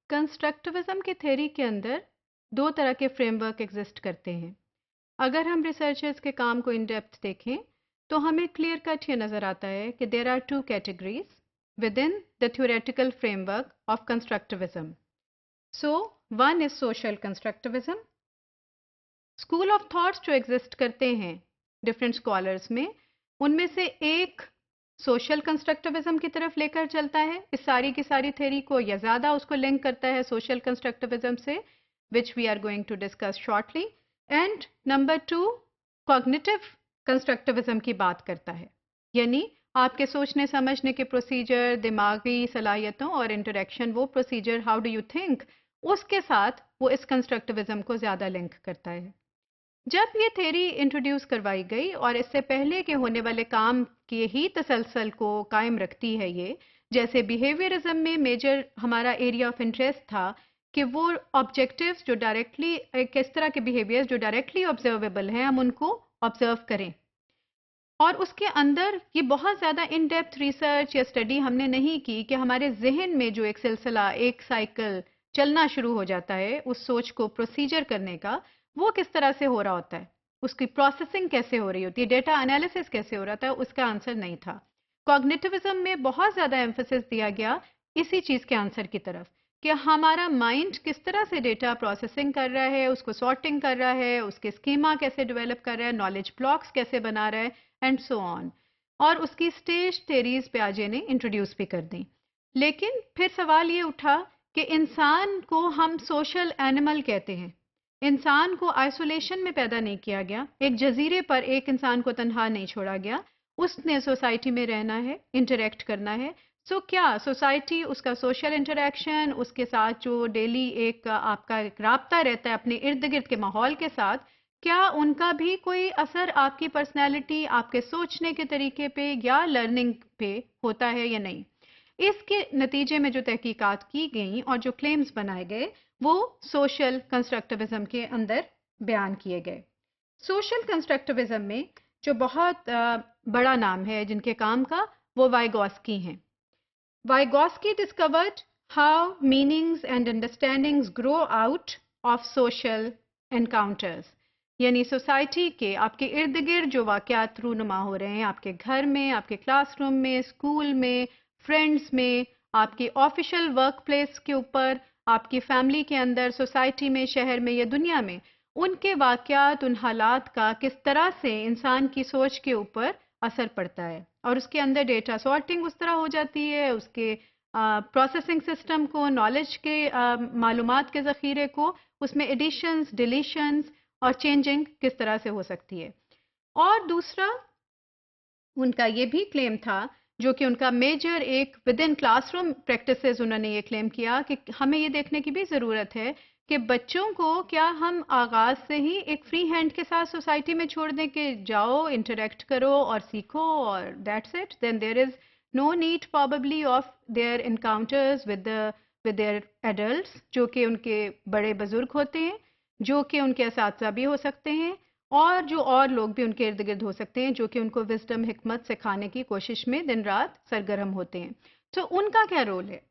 Constructivism की theory के अंदर दो तरह के फ्रेमवर्क एग्जिस्ट करते हैं। अगर हम रिसर्चर्स के काम को इन डेप्थ देखें तो हमें क्लियर कट ये नज़र आता है कि there are two categories within the theoretical framework of constructivism. So one is social constructivism. School of thoughts जो एग्जिस्ट करते हैं डिफरेंट स्कॉलर्स में, उनमें से एक सोशल कंस्ट्रक्टिविज्म की तरफ लेकर चलता है इस सारी की सारी थ्योरी को, या ज़्यादा उसको लिंक करता है सोशल कंस्ट्रक्टिविज्म से, which we are going to discuss shortly. And number two cognitive constructivism की बात करता है, यानी आपके सोचने समझने के प्रोसीजर, दिमागी सलाहियतों और इंटरेक्शन, वो procedure how do you think, उसके साथ वो इस कंस्ट्रक्टिविज्म को ज़्यादा लिंक करता है। जब ये थ्योरी इंट्रोड्यूस करवाई गई और इससे पहले के होने वाले काम के ही तसलसल को कायम रखती है ये, जैसे बिहेवियरिज्म में मेजर हमारा एरिया ऑफ इंटरेस्ट था कि वो ऑब्जेक्टिव्स जो डायरेक्टली, किस तरह के बिहेवियर्स जो डायरेक्टली ऑब्जर्वेबल हैं हम उनको ऑब्जर्व करें, और उसके अंदर ये बहुत ज़्यादा इन डेप्थ रिसर्च या स्टडी हमने नहीं की कि हमारे जहन में जो एक सिलसिला, एक साइकिल चलना शुरू हो जाता है उस सोच को प्रोसीजर करने का, वो किस तरह से हो रहा होता है, उसकी प्रोसेसिंग कैसे हो रही होती है, डेटा एनालिसिस कैसे हो रहा था, उसका आंसर नहीं था। कॉग्निटिविज्म में बहुत ज़्यादा एम्फोसिस दिया गया इसी चीज़ के आंसर की तरफ कि हमारा माइंड किस तरह से डेटा प्रोसेसिंग कर रहा है, उसको सॉर्टिंग कर रहा है, उसके स्कीमा कैसे डेवलप कर रहा है, नॉलेज ब्लॉक्स कैसे बना रहा है, एंड सो ऑन। और उसकी स्टेज थेरीज पियाजे ने इंट्रोड्यूस भी कर दी। लेकिन फिर सवाल ये उठा कि इंसान को हम सोशल एनिमल कहते हैं, इंसान को आइसोलेशन में पैदा नहीं किया गया, एक जजीरे पर एक इंसान को तन्हा नहीं छोड़ा गया, उसने सोसाइटी में रहना है, इंटरेक्ट करना है। सो क्या सोसाइटी, उसका सोशल इंटरेक्शन, उसके साथ जो डेली एक आपका एक राब्ता रहता है अपने इर्द गिर्द के माहौल के साथ, क्या उनका भी कोई असर आपकी पर्सनैलिटी, आपके सोचने के तरीके पे या लर्निंग पे होता है या नहीं? इसके नतीजे में जो तहकीकात की गई और जो क्लेम्स बनाए गए वो सोशल कंस्ट्रक्टिविज्म के अंदर बयान किए गए। सोशल कंस्ट्रक्टिविज्म में जो बहुत बड़ा नाम है जिनके काम का, वो वाइगॉस्की हैं। Vygotsky discovered how meanings and understandings grow out of social encounters, यानी सोसाइटी के आपके इर्द गिर्द जो वाकयात रूनुमा हो रहे हैं, आपके घर में, आपके क्लासरूम में, स्कूल में, फ्रेंड्स में, आपके ऑफिशियल वर्क प्लेस के ऊपर, आपकी फैमिली के अंदर, सोसाइटी में, शहर में या दुनिया में, उनके वाकयात, उन हालात का किस तरह से इंसान की सोच के ऊपर असर पड़ता है, और उसके अंदर डेटा सॉर्टिंग उस तरह हो जाती है, उसके प्रोसेसिंग सिस्टम को, नॉलेज के मालूमात के ज़ख़ीरे को, उसमें एडिशंस, डिलीशंस और चेंजिंग किस तरह से हो सकती है। और दूसरा उनका ये भी क्लेम था, जो कि उनका मेजर एक विद इन क्लासरूम प्रैक्टिसेस, उन्होंने ये क्लेम किया कि हमें ये देखने की भी ज़रूरत है कि बच्चों को क्या हम आगाज़ से ही एक फ्री हैंड के साथ सोसाइटी में छोड़ दें कि जाओ इंटरेक्ट करो और सीखो और that's it, then there is no need probably of their encounters with their adults, जो कि उनके बड़े बुजुर्ग होते हैं, जो कि उनके असातिज़ा भी हो सकते हैं, और जो और लोग भी उनके इर्द गिर्द हो सकते हैं जो कि उनको विजडम, हिकमत सिखाने की कोशिश में दिन रात सरगर्म होते हैं। तो उनका क्या रोल है?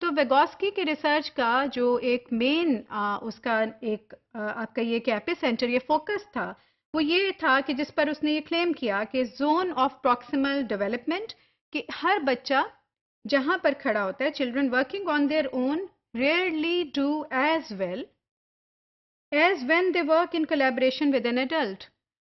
तो वेगोस्की की रिसर्च का जो एक मेन उसका एक आपका ये एपी सेंटर, ये फोकस था, वो ये था कि जिस पर उसने ये क्लेम किया कि जोन ऑफ प्रॉक्सिमल डेवलपमेंट, कि हर बच्चा जहां पर खड़ा होता है, children working on their own rarely do as well as when they work in collaboration with an adult.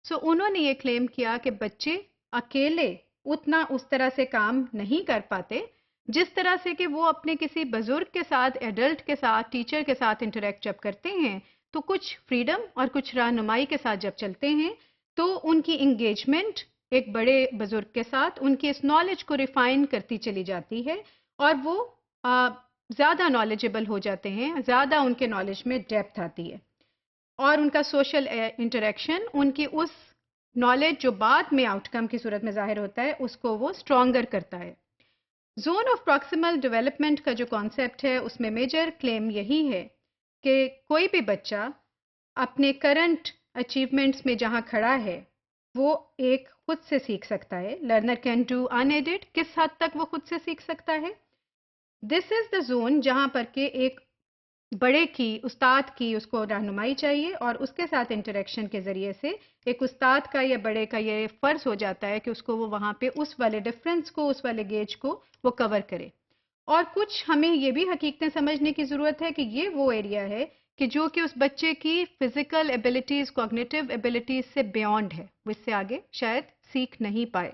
So उन्होंने ये क्लेम किया कि बच्चे अकेले उतना उस तरह से काम नहीं कर पाते जिस तरह से कि वो अपने किसी बुजुर्ग के साथ, एडल्ट के साथ, टीचर के साथ इंटरेक्ट जब करते हैं, तो कुछ फ्रीडम और कुछ रहनुमाई के साथ जब चलते हैं, तो उनकी इंगेजमेंट एक बड़े बुजुर्ग के साथ उनकी इस नॉलेज को रिफाइन करती चली जाती है, और वो ज़्यादा नॉलेजेबल हो जाते हैं, ज़्यादा उनके नॉलेज में डेप्थ आती है, और उनका सोशल इंटरेक्शन उनकी उस नॉलेज जो बाद में आउटकम की सूरत में जाहिर होता है उसको वो स्ट्रॉन्गर करता है। जोन ऑफ प्रॉक्सिमल डेवलपमेंट का जो कॉन्सेप्ट है उसमें मेजर क्लेम यही है कि कोई भी बच्चा अपने करंट अचीवमेंट्स में जहाँ खड़ा है वो एक खुद से सीख सकता है। लर्नर कैन डू अनएडेड, किस हद तक वो खुद से सीख सकता है? दिस इज द जोन जहाँ पर के एक بڑے کی استاد کی اس کو رہنمائی چاہیے اور اس کے ساتھ انٹریکشن کے ذریعے سے ایک استاد کا یا بڑے کا یہ فرض ہو جاتا ہے کہ اس کو وہ وہاں پہ اس والے ڈفرینس کو اس والے گیج کو وہ کور کرے. اور کچھ ہمیں یہ بھی حقیقتیں سمجھنے کی ضرورت ہے کہ یہ وہ ایریا ہے کہ جو کہ اس بچے کی فزیکل ایبلٹیز کوگنیٹو ایبلٹیز سے بیونڈ ہے، وہ اس سے آگے شاید سیکھ نہیں پائے.